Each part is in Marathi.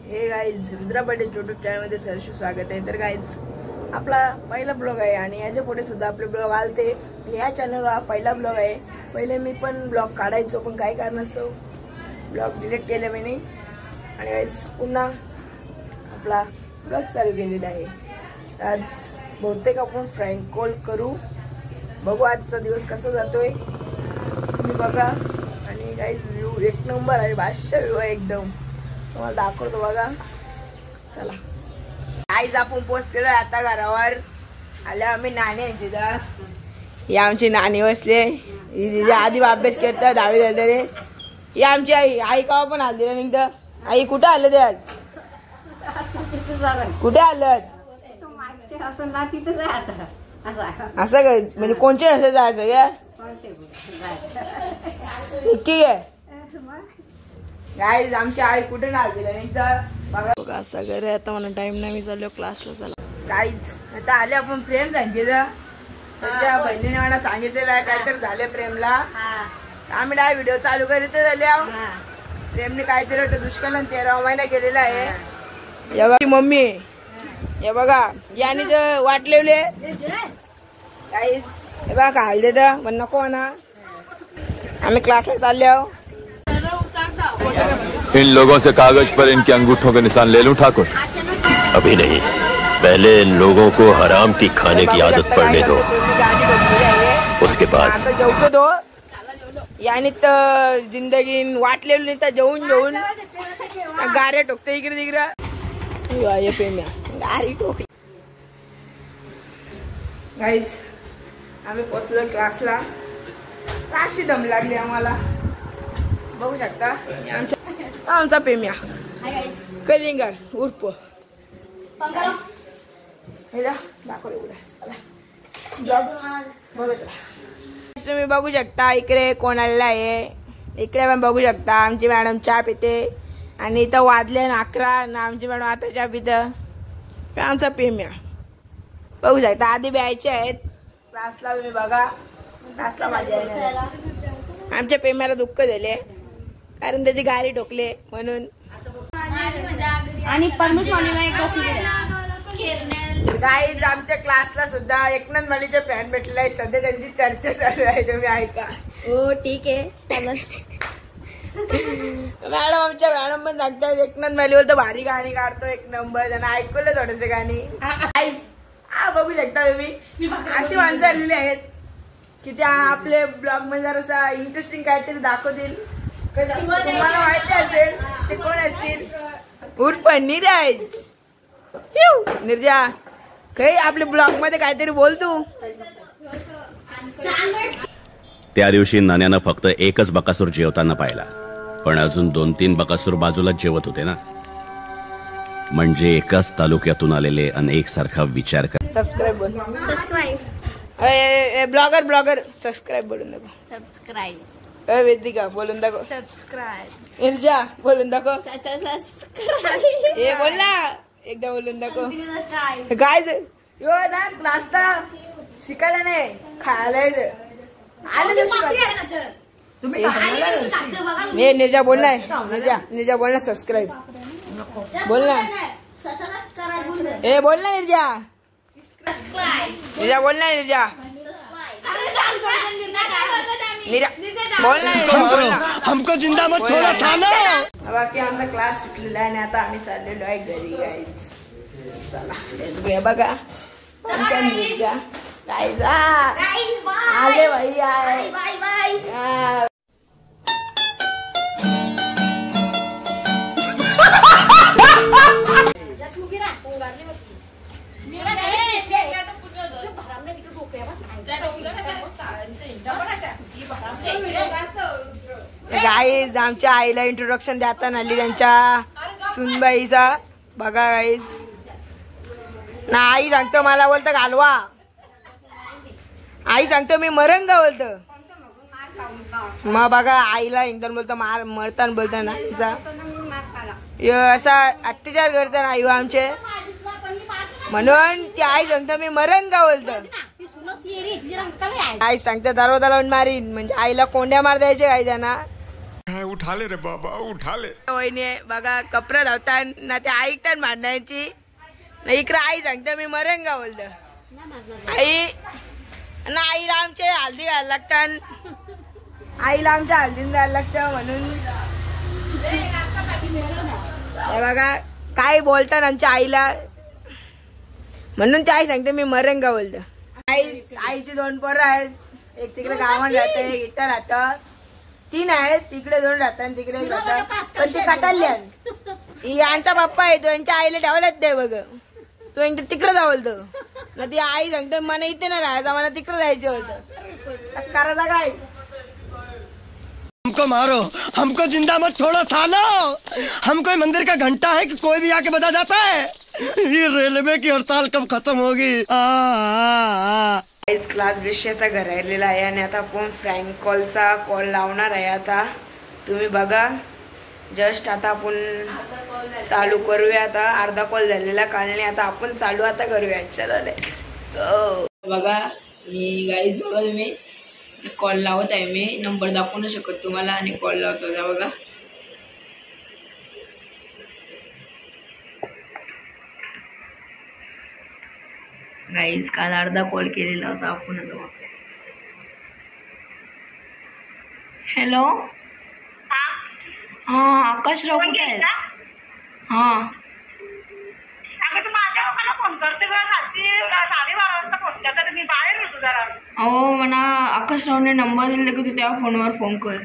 Hey guys Rudra Patil YouTube channel मध्ये सहर्ष स्वागत आहे। तर गाइज आपला पहिला ब्लॉग आहे आणि याच्या पुढे सुद्धा आपले ब्लॉग आलते आणि या चॅनलला पहिला ब्लॉग आहे। पहिले मी पण ब्लॉग काढायचो पण काही कारणास्तव ब्लॉग डिलीट केले मी आणि गाइज पुन्हा आपला ब्लॉग चालू केलेला आहे। आज बहुतेक आपण फ्रँक कॉल करू, बघू आजचा दिवस कसा जातोय तुम्ही बघा। आणि गाइज व्ह्यू एक नंबर आहे, बादशाह व्ह्यू आहे एकदम, तुम्हाला दाखवतो बघा। चला गाइज आपण पोहोचलेलो आता घरावर आल्या आम्ही। नाणी आहे तिथं, ही आमची नाणी बसले, ही आधी अभ्यास करता 10वी झाले। ही आमची आई, आई का पण आली निघतं। आई कुठे आलं ते आज, कुठे आलं असं काय म्हणजे कोणचे असं जायचं का नक्की आहे। गाइज आमची आई कुठे आली निघतं बघा। असं घर आता मला टाइम नाही, मी चाललो क्लासला। चला गाइज आता आले आपण प्रेम सांगितलं, त्याच्या बहिणीने मला सांगितलेलं आहे काहीतरी झालं प्रेमला। आम्ही डाय व्हिडिओ चालू करीत झाले। प्रेमने काहीतरी दुष्काळ 13वा महिना केलेला आहे। या बघा मम्मी, हे बघा याने तर वाटलेले गाइज, हे बघा काय देतं पण नको म्हणा। आम्ही क्लासला चालले आहो। इन लोगों से कागज पर इनके अंगूठों के निशान ले लूं ठाकुर? अभी नहीं, पहले इन लोगों को हराम की खाने की आदत पड़ने दो, उसके बाद जेवतो दो। याने तर जिंदगी वाटलेली तर जेवून जेवून गारे टोकते इकडे तिकडे पेम्या गारी टोकली। गाइज आम्ही पोहोचलो क्लासला, राशी दम लागली आम्हाला, बघू शकता। आमचा पेम्या कलिंगड उर्फ तुम्ही बघू शकता। इकडे कोण आलेला आहे, इकडे पण बघू शकता आमची मॅडम चहा पिते आणि इथं वाजले 11 ना आमची मॅडम आता चहा पितं। आमचा पेम्या बघू शकता, आधी ब्यायचे आहेत क्लासला, तुम्ही बघा क्लासला माझ्या आमच्या पेम्याला दुःख झाले कारण त्याची गाडी ठोकले म्हणून। आणि गाइज आमच्या क्लासला सुद्धा एकनाथ मालीचे फॅन भेटले आहे, सध्या त्यांची चर्चा चालू आहे, तुम्ही ऐका। हो ठीक आहे मॅडम आमच्या मॅडम पण सांगतात एकनाथ माली बोलतो भारी गाणी काढतो एक नंबर, त्यांना ऐकवलं थोडेसे गाणी। गाइज हा बघू शकता तुम्ही, अशी माणसं आलेली आहेत की त्या आपले ब्लॉग मध्ये जरासा इंटरेस्टिंग काहीतरी दाखवतील। तुम्हाला माहिती असेल ते कोण असतील, उर्फ नीरज। निर्जा काही आपल्या ब्लॉग मध्ये काहीतरी बोल तू। त्या दिवशी नान्यानं फक्त एकच बकासूर जेवताना पाहिला, पण अजून 2-3 बकासूर बाजूला जेवत होते ना, म्हणजे एकाच तालुक्यातून आलेले अनेक सारखा विचार कर। सबस्क्राईब बोल, सबस्क्राईब ब्लॉगर सबस्क्राईब बोलून दाखव। सबस्क्राईब वेदिका बोलून दाखव। सबस्क्राईब निर्जा बोलून दाखव। सबस्क्राईब हे बोल ना एकदा बोलून दाखव। गाइज यो ना क्लासला शिकायला नाही खायला हे निर्जा बोल ना, निर्जा बोल ना सबस्क्राईब बोल ना, हे बोल ना निर्जा, निर्जा बोल ना, निर्जा बोल ना, हमको जिंदा मत छोड़ो सालो। बाकी आमचा क्लास सुटलेला आहे आणि आता आम्ही चाललेलो आहे घरी। गाइज चला लेट्स गो। बघा आमचा निर्जा गाइज आले भाई आहे। बाय बाय गाइज आमच्या आईला इंट्रोडक्शन देताना आली त्यांच्या सुनबाईचा। बघा गाइज ना, आई सांगतो मला बोलतं घालवा, आई सांगतो मी मरंग बोलतं, मग बघा आईला एकदम बोलतो मार मरताना बोलतो ना असा अत्याचार करतो ना आई आमचे, म्हणून ती आई सांगतो मी मरंगा बोलतो। आई सांगते दरवाजा लावून मारीन, म्हणजे आईला कोंड्या मार द्यायचे काही त्यांना। उठा ले रे बाबा उठा ले. वहिनी बघा कपडे धावतात ना ते ऐकतात मांडण्याची ना इकडे आई सांगते मी मरेन का बोलत आई ना आईला आमचे हल्दी घालायला लागतात आईला आमच्या हल्दीन जायला लागतं म्हणून बघा काय बोलतात आमच्या आईला म्हणून ते आई सांगते मी मरेन का बोलत आईची 2 पोरं आहेत एक तिकडे गावात राहते एक इथं राहतं 3 आहेत तिकडे 2 राहतात तिकडे 1 राहतात पण ती कटाली यांचा पप्पा आहे तो यांच्या आईला ठेवलाच नाही बघ तो एकदा तिकडे जावलतो ना ती आई सांगते मला इथे नाही राहायचं मला तिकडे जायचं होतं करायचा काय हमको मारो हमको जिंदा मत छोड़ो सालो हम कोई मंदिर का घंटा है कि कोई भी आके बजा जाता है. ये रेलवे की हड़ताल कब खत्म होगी. क्लास विषय आता घरायलेला आहे आणि आता आपण फ्रँक कॉलचा कॉल लावणार आहे आता तुम्ही बघा जस्ट आता आपण चालू करूया आता अर्धा कॉल झालेला कालने आता आपण चालू आता करूया चला बघा मी गाईज बघा तुम्ही कॉल लावत आहे मी नंबर दाखवू नाही शकत तुम्हाला आणि कॉल लावत होता बघा गाईज काल अर्धा कॉल केलेला होता आपण आता हॅलो हा आकाशराव कुठे आहेत हा अहो म्हणा आकाशरावने नंबर दिला की तू त्या फोनवर फोन कर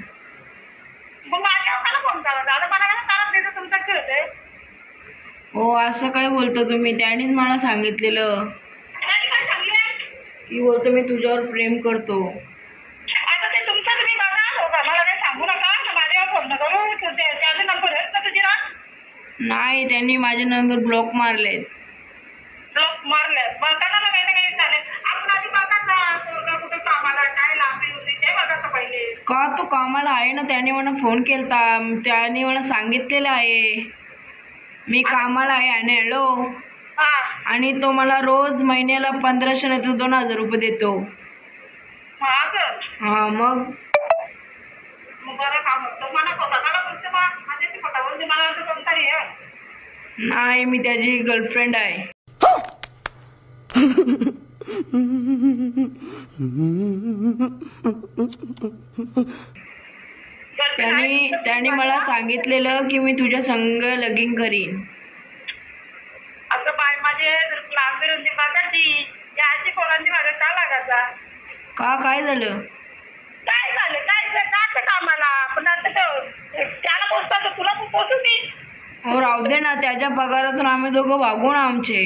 हो असं काय बोलतो तुम्ही त्यानेच मला सांगितलेलं की बोलतो मी तुझ्यावर प्रेम करतो नाही त्यांनी माझे नंबर ब्लॉक मारलेत का तो कामाला आहे ना त्याने मला फोन केलता त्याने मला सांगितलेलं आहे मी कामाला आहे आणि हॅलो आणि तो मला रोज महिन्याला 1500 नाही तर 2000 रुपये देतो हा मग नाही मी त्याची गर्लफ्रेंड आहे त्याने मला सांगितलेलं की मी तुझ्या संग लगीन करीन असं बाय माझे क्लास विरुद्ध बघायची याची पोरांची माझ्या का लागायचा का काय झालं काय कामाला पण त्याला पोचतात तुला पोचू ती हो राहू दे ना त्याच्या पगारातून आम्ही दोघं भागू ना आमचे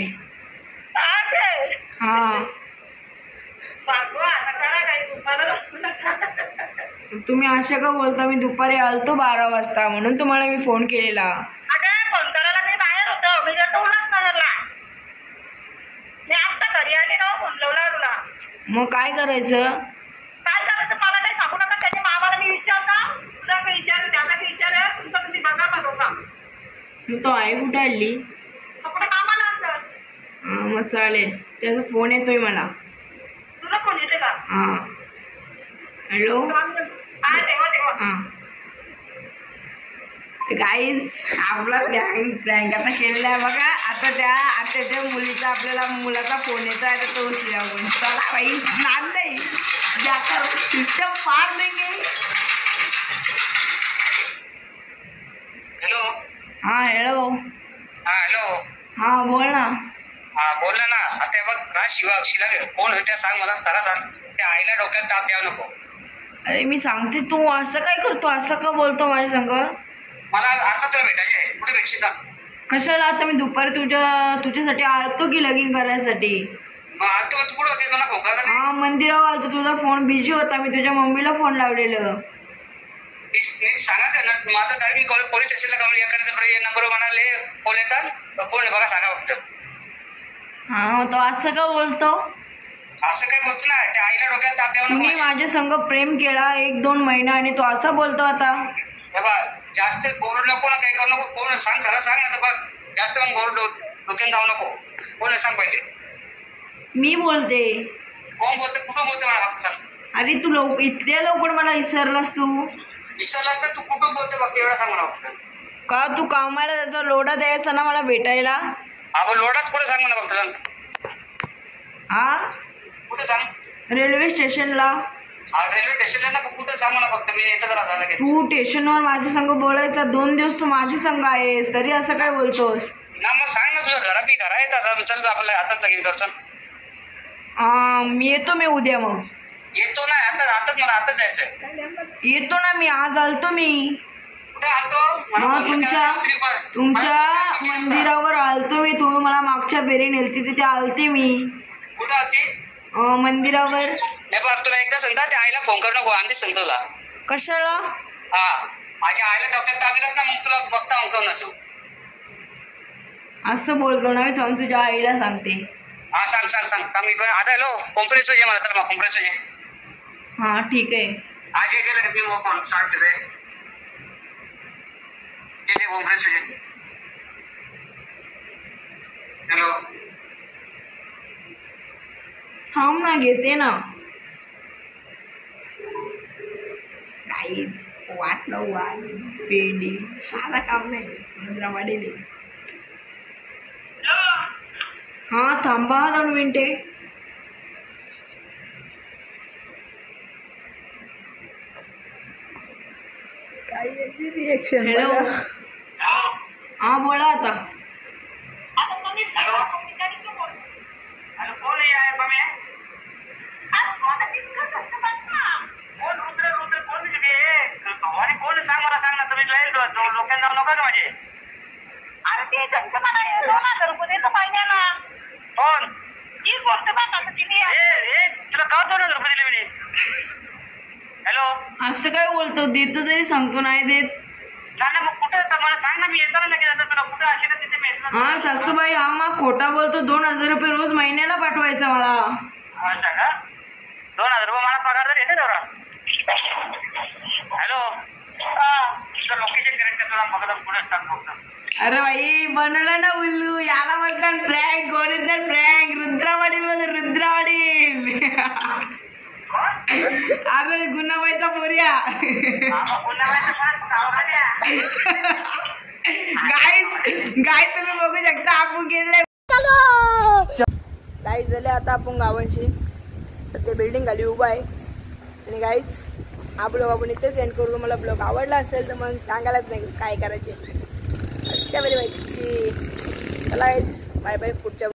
हा तुम्ही अशा का बोलता मी दुपारी आलतो 12 वाजता म्हणून तुम्हाला मी फोन केलेला फोन करायला मी बाहेर होतो मी जातो उल्हासनगरला मी आता घरी आली ना फोन लावला तुला मग काय करायचं मला काही सांगू नका त्याच्या मामाला मी विचारता तुला मी विचार त्याला मी विचार तुमचं तुम्ही बघा बघा मग तो आहे कुठे हल्ली कुठे कामाला असतात हा मग चालेल त्याचा फोन येतोय मला तुला फोन येते का हा हॅलो हा तेव्हा हा गाईज आपला प्रँक आता केलेला आहे बघा आता त्याच्या मुलीचा आपल्याला मुलाचा फोन येतो आहे तर तो उचलूया आपण चला बाई नाद नाही सिस्टम फार देंगे हॅलो हा हॅलो हा हॅलो हा बोल ना हा बोलला ना आता बघ ना शिवा अक्षीला कोण होत्या सांग मला खरा सांग त्या आईला डोक्यात ताप द्यावं नको अरे मी सांगते तू असं काय करतो असं का बोलतो माझ्या संग मला आता तुला भेटायचे आहे कुठे भेटशील का कशाला आता मी दुपारी तुझ्यासाठी आलतो की लगीन करायसाठी मग आता तू कुठे होते मला फोन करता हा मंदिरावर आलतो तुझा फोन बिझी होता मी तुझ्या मम्मीला फोन लावलेलं सांगा का ना माझा तारीख पोलीस स्टेशनला का एखाद्या नंबर म्हणाले फोन येतात कोण बघा सांगा फक्त हा तो असं का बोलतो असं काय बोलतो ना त्या आईला डोक्यात ताप द्यावं तुम्ही माझ्या संग प्रेम केला 1-2 महिना आणि तो असा बोलतो आता बाबा जास्त बोलू नको ना काही करू नको कोण सांग खरं सांग ना बघ जास्त मग बोल डोक्यात जाऊ नको कोण सांग पहिले मी बोलते कोण बोलते कुठं बोलते मला सांग अरे तू इतक्या लवकर मला विसरलास तू विसरला तर तू कुठून बोलते फक्त एवढं सांग मला फक्त. का तू कामाला त्याचा लोडा द्यायचा ना मला भेटायला. आपण लोडाच कुठे सांग मला फक्त सांग. हा कुठे सांग. रेल्वे स्टेशनला. रेल्वे स्टेशनला ना कुठे सांग मला फक्त. मी येतं जरा लगेच. तू स्टेशनवर माझ्या संग बोलायचा 2 दिवस तू माझी संग आहेस तरी असं काय बोलतोस. ना मग सांग ना तुझं घरा येतात चल आपल्या हातात लगेच कर चल. मी येतो मी उद्या मग. येतो ना आताच मला आताच जायचंय. येतो ना मी आज आलतो मी. कुठे आलतो. मग तुमच्या मंदिरावर आलतो मी. तुम्ही मला मागच्या फेरी नेलती तिथे आलते मी. कुठं आलती. मंदिरावर. नाही बघ तुला एकदा सांगता त्या आईला फोन कर नको आधीच सांगतो तुला. कशाला. हा माझ्या आईला डॉक्टर टाकलंच ना मग तुला बघता अंकव नसू. असं बोलतो ना मी तुझ्या आईला सांगते. हा सांग मी पण आता हॅलो कॉम्प्रेस होजे मला तर मग कॉम्प्रेस होजे. हा ठीक आहे. आज येते लगेच मी मग फोन सांगते ते कॉम्प्रेस होजे. हॅलो थांब ना घेते ना. काहीच वाटलं पेंडी साधा काम नाही मंदिरावाडीने. हा थांबा 2 मिनिटे. रिएक्शन. हॅलो हा बोला आता. लोकांना नको माझे. अरे ते ₹2000 देतो पाहिजे ना. कोण ती गोष्ट तुला का ₹2000 दिले मी. हॅलो असं काय बोलतो. देतो तरी सांगतो नाही देत. ना मग कुठे मला सांग ना मी येताना लगेच तुला कुठे असे ना तिथे मी. हा सासूबाई हा मग खोटा बोलतो. ₹2000 रोज महिन्याला पाठवायचा मला. अच्छा का. ₹2000 मला पगार तर येते तेवढा. हॅलो तुझं लोकेशन करेक्ट कर तुला बघा पुढे टाक फक्त. अरे भाई बनवलं ना उल्लू. याला मग प्रँक ओरिजिनल प्रँक. रुद्रावाडी मध्ये रुद्रावाडी. अरे गुन्हाबाईचा पोरिया. गाय तुम्ही बघू शकता आपण गेले. गाईज झाले आता आपण गावांशी सध्या बिल्डिंग खाली उभा आहे. आणि गाईज हा ब्लॉग आपण इथेच एंड करू. तुम्हाला ब्लॉग आवडला असेल तर मग सांगायलाच नाही काय करायचे. त्यावेळी माहिती. चला गाईज बाय बाय. पुढच्या